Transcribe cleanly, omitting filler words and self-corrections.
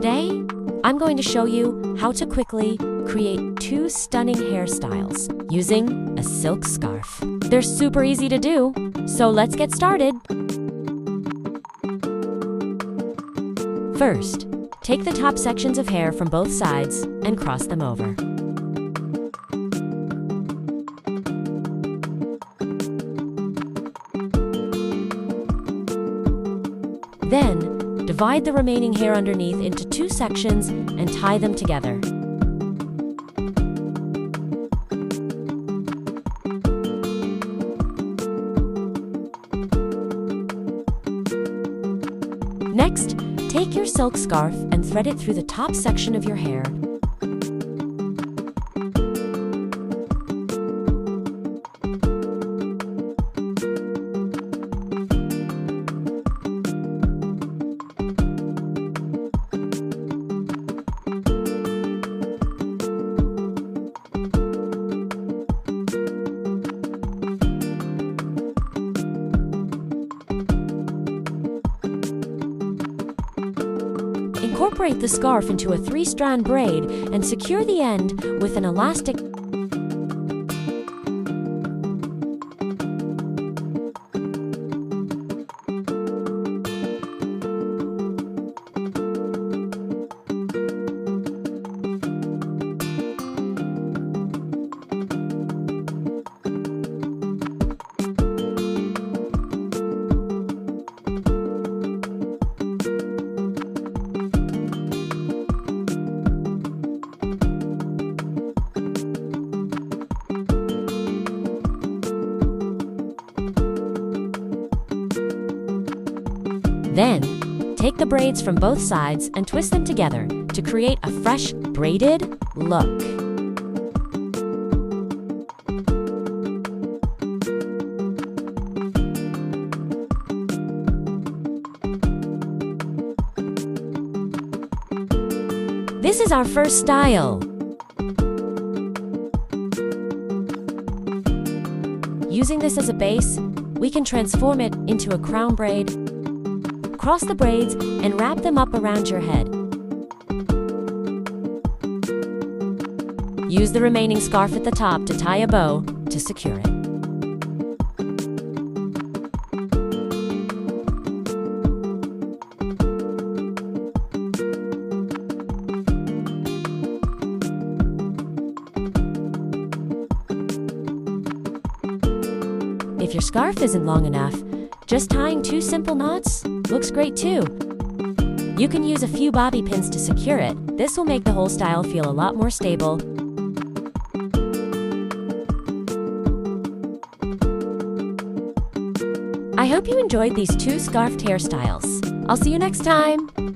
Today, I'm going to show you how to quickly create 2 stunning hairstyles using a silk scarf. They're super easy to do, so let's get started. First, take the top sections of hair from both sides and cross them over. Then, divide the remaining hair underneath into 2 sections and tie them together. Next, take your silk scarf and thread it through the top section of your hair. Incorporate the scarf into a 3-strand braid and secure the end with an elastic. Then, take the braids from both sides and twist them together to create a fresh, braided look. This is our first style. Using this as a base, we can transform it into a crown braid. Cross the braids and wrap them up around your head. Use the remaining scarf at the top to tie a bow to secure it. If your scarf isn't long enough, just tying 2 simple knots looks great too. You can use a few bobby pins to secure it. This will make the whole style feel a lot more stable. I hope you enjoyed these 2 scarfed hairstyles. I'll see you next time.